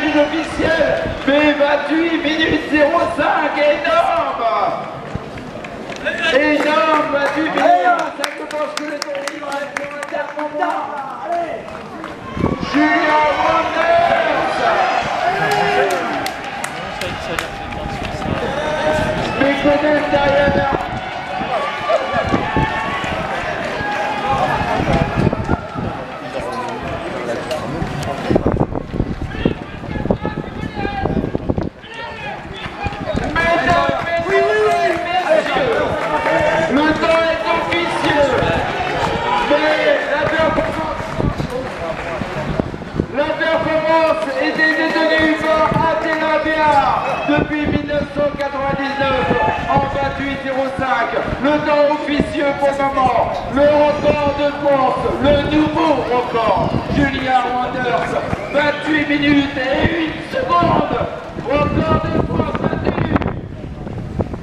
plus officielle, mais 28 minutes 05, énorme. Énorme, 28 minutes 05, je pense que le temps libre est pour Allez, Julien Wonders. Méconnaît derrière. Le temps est officieux, mais la performance était détenue par Athéna Béard depuis 1999 en 28,05. Le temps officieux pour le moment, le record de France, le nouveau record, Julien Wonders, 28 minutes et 1 seconde, record de France battu.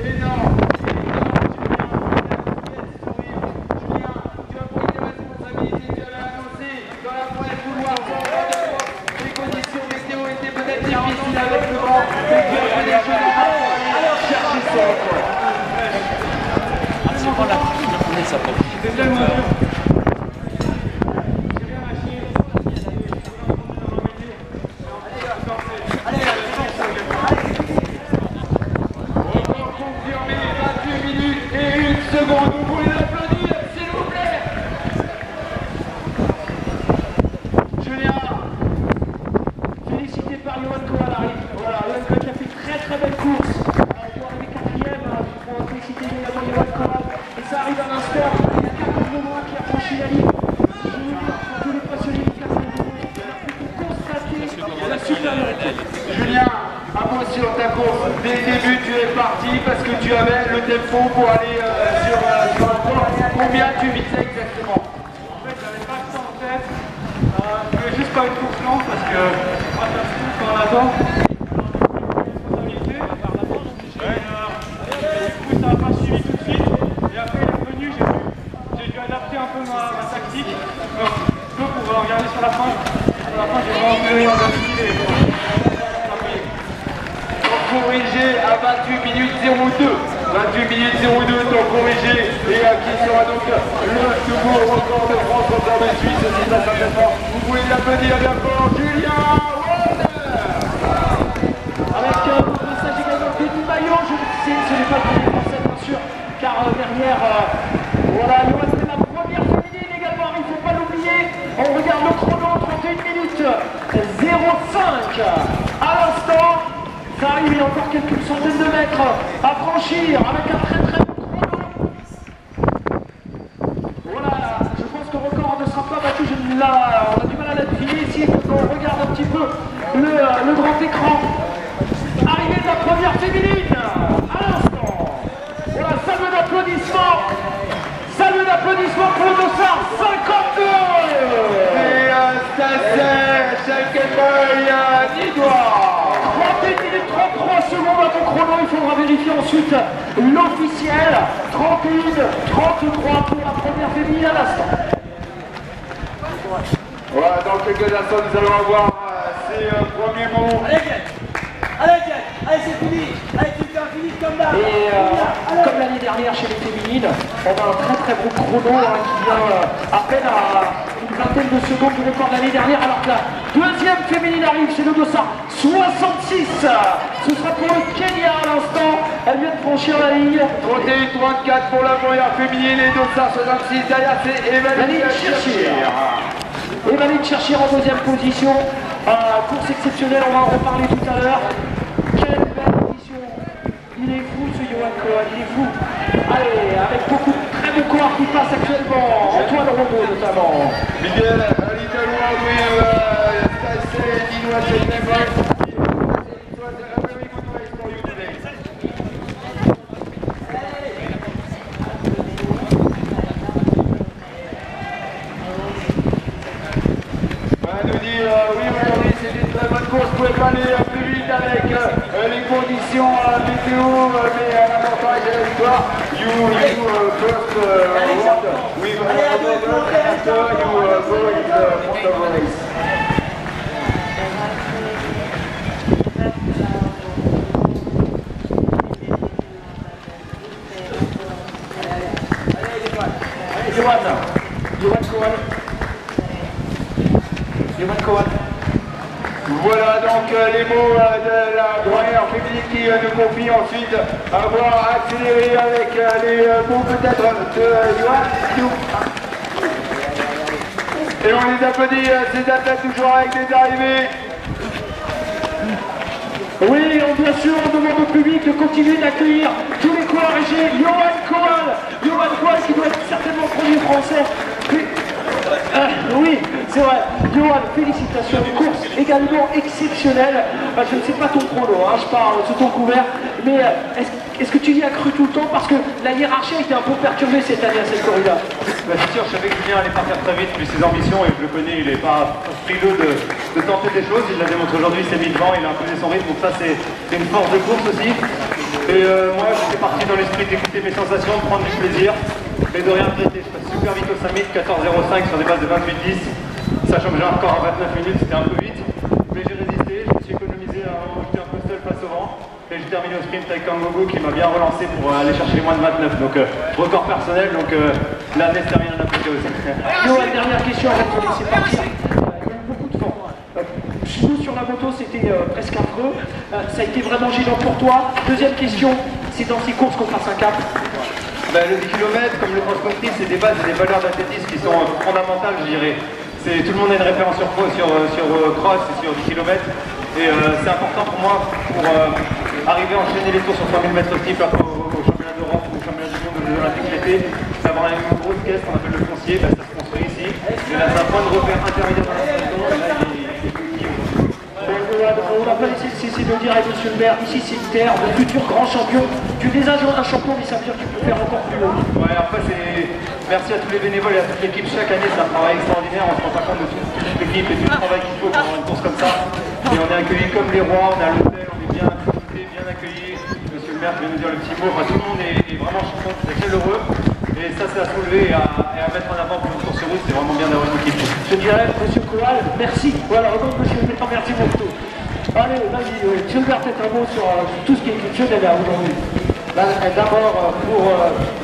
Énorme. Avec le vent, mais Dieu a les jeux alors chercher ça. C'est pas la première ça peut. Record confirmé, 28 minutes et 1 seconde. Vous pouvez l'applaudir, s'il vous plaît. Julien, félicité par Johan Kohalari. Voilà, Johan Kohalari qui a fait une très belle course. Il doit arriver 4e, pour féliciter également Johan Kohalari. Et ça arrive à l'instant. Il y a 4 moments qui a franchi la ligne. Je veux dire, pour tous les passionnés du 4 moments, on a pu constater la supériorité. Julien, un mot sur ta course. Dès le début, tu es parti parce que tu avais le tempo pour aller sur la course. Combien tu visais exactement? En fait, j'avais pas que ça en tête. Je voulais juste pas une course lente parce que on va faire tout quand on attend. Ça n'a pas suivi tout de suite. Et après, il est revenu, j'ai dû adapter un peu ma tactique. Donc, pour regarder sur la fin. Sur la fin, j'ai vraiment fait en habitude et corrigé à 28 minutes 02. 28 minutes 02, donc corrigé. Et qui sera donc le nouveau record de France, record de Suisse, c'est ça certainement. Vous pouvez l'applaudir bien fort, Julien Wonders. Avec le passage également de Denis Maillot, je sais, ce n'est pas le premier français bien sûr, car derrière, voilà, il reste la première féminine également, il ne faut pas l'oublier. On regarde le chrono, 31 minutes 05 à l'instant. Ça arrive, il y a encore quelques centaines de mètres à franchir avec un très bon chrono. Voilà, je pense que le record ne sera pas battu. On a du mal à l'appuyer ici quand on regarde un petit peu le grand écran. Arrivée de la première féminine à l'instant. Voilà, salut d'applaudissements. Salut d'applaudissements pour le dossard 52. Et c'est Nidois. 31 minutes 33 secondes à ton chrono, il faudra vérifier ensuite l'officiel. 31-33 pour la première féminine à l'instant. Voilà, dans quelques instants, nous allons avoir ces premiers mots. Allez, c'est fini. Allez, tu fais un fini comme d'hab. Et comme l'année dernière chez les féminines, on a un très bon chrono qui vient à peine à une vingtaine de secondes du record de l'année dernière, alors que la deuxième féminine arrive chez le dossard 66. Ce sera pour le Kenya à l'instant. Elle vient de franchir la ligne. 31-34 pour la première féminine et dossard 66. Derrière, c'est Evaline Cherchir. Evaline Cherchir en deuxième position. Course exceptionnelle, on va en reparler tout à l'heure. Quelle belle position. Il est fou ce Johan Cohen, il est fou. Allez, avec beaucoup de très beaux coureurs qui passent actuellement. Antoine Rondeau notamment. Miguel, l'Italien, oui, Stassé, Dinois, c'est very good race for you today. Nous dit, oui, aujourd'hui c'est une très bonne course, vous pouvez pas aller plus vite avec les conditions météo, mais l'important est la victoire. You first round with another after you go in the front of the race. Johan Cohen. Voilà donc les mots de la dernière féminine qui nous confie ensuite avoir accéléré avec les mots peut-être de Johan. Et on les applaudit, ces athlètes toujours avec des arrivées. Oui, bien sûr, on demande au public de continuer d'accueillir tous les coureurs et j'ai Johan Cohen qui doit être certainement premier français. Oui, c'est vrai. Johan, félicitations, une course également exceptionnelle. Je ne sais pas ton chrono, je parle sous ton couvert, mais est-ce que tu y as cru tout le temps? Parce que la hiérarchie a été un peu perturbée cette année à cette corrida. C'est sûr, je savais que Julien allait partir très vite, puis ses ambitions, et je le connais, il n'est pas frileux de tenter des choses, il l'a démontré aujourd'hui, il s'est mis devant, il a imposé son rythme, donc ça c'est une force de course aussi. Et moi j'étais parti dans l'esprit d'écouter mes sensations, de prendre du plaisir, et de rien regretter. Je passe super vite au summit, 14,05 sur des bases de 28,10, sachant que j'ai un record à 29 minutes, c'était un peu vite, mais j'ai résisté, je me suis économisé à un moment où j'étais un peu seul face au vent. Et j'ai terminé au sprint avec Kangogo qui m'a bien relancé pour aller chercher les moins de 29. Donc record personnel, donc l'année se termine en appliqué aussi. Johan, dernière question avant de te laisser partir. Il y a beaucoup de vent. Nous sur la moto c'était presque affreux. Ça a été vraiment gênant pour toi. Deuxième question, c'est dans ces courses qu'on passe un cap. Le 10 km, comme le cross-country, c'est des bases et des valeurs d'athlétisme qui sont fondamentales, je dirais. Tout le monde a une référence sur cross et sur 10 km. Et c'est important pour moi pour arriver à enchaîner les tours sur 3000 mètres type au championnat d'Europe ou au championnat du monde ou aux Jeux Olympiques l'été, d'avoir une grosse caisse qu'on appelle le foncier, ça se construit ici. Et là c'est un point de repère intermédiaire dans la saison, et là On n'a pas laissé cesser de dire à monsieur le maire, ici c'est une terre de futurs grands champions. Tu es déjà un champion, mais ça veut dire que tu peux faire encore plus haut. Ouais, après merci à tous les bénévoles et à toute l'équipe. Chaque année c'est un travail extraordinaire, on se rend pas compte de toute l'équipe et tout le travail qu'il faut pour avoir une course comme ça. Et on est accueillis comme les rois, on est à l'hôtel, on est bien accueillis, bien accueillis. Monsieur le maire vient nous dire le petit mot, tout le monde est vraiment très heureux. Et ça c'est à soulever et à mettre en avant pour une course route, c'est vraiment bien d'avoir une équipe. Je dirais, monsieur Coal, merci. Voilà, donc monsieur le maire, merci beaucoup. Allez, vas-y, tu veux faire peut-être un mot sur tout ce qui est exceptionnel là aujourd'hui. D'abord, pour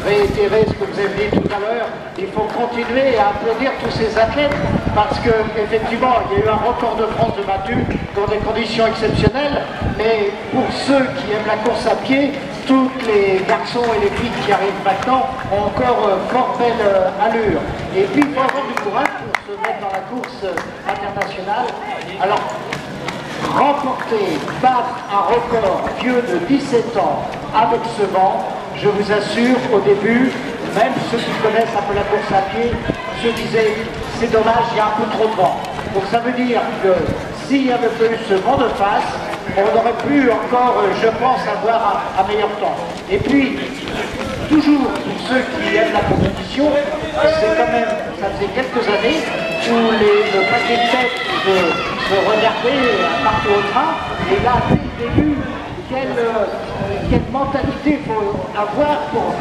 réitérer ce que vous avez dit tout à l'heure, il faut continuer à applaudir tous ces athlètes parce qu'effectivement, il y a eu un record de France de battu dans des conditions exceptionnelles, mais pour ceux qui aiment la course à pied, tous les garçons et les filles qui arrivent maintenant ont encore fort belle allure. Et puis, il faut avoir du courage pour se mettre dans la course internationale. Alors, remporter, battre un record vieux de 17 ans avec ce vent, je vous assure, au début, même ceux qui connaissent un peu la course à pied se disaient c'est dommage, il y a un peu trop de vent. Donc ça veut dire que s'il n'y avait pas eu ce vent de face, on aurait pu encore, je pense, avoir un meilleur temps. Et puis, toujours pour ceux qui aiment la compétition, c'est quand même, ça faisait quelques années où le paquet de tête se regardait partout au train, et là, dès le début, quelle mentalité il faut avoir pour...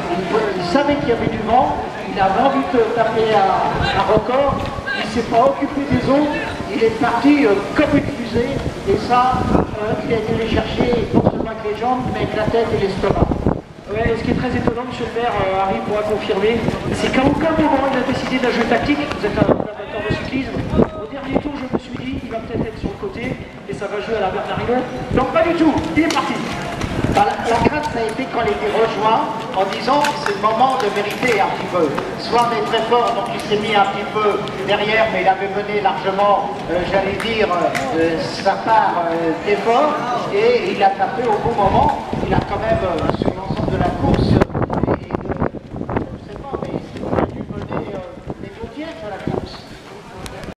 Il savait qu'il y avait du vent, il avait envie de taper un record, il ne s'est pas occupé des autres, il est parti comme une fusée, et ça, il a été les chercher non seulement avec les jambes, mais avec la tête et l'estomac. Ouais, ce qui est très étonnant, monsieur le maire, Harry pourra confirmer, c'est qu'à aucun moment il a décidé d'un jeu tactique. Vous êtes un amateur de cyclisme. Au dernier tour, je me suis dit, il va peut-être être sur le côté et ça va jouer à la Bernardino. Donc pas du tout, il est parti. La crainte, ça a été quand il était rejoint en disant que c'est le moment de mériter un petit peu. Swan est très fort, donc il s'est mis un petit peu derrière, mais il avait mené largement, j'allais dire, sa part d'effort, et il a tapé au bon moment. Il a quand même, sur l'ensemble de la course,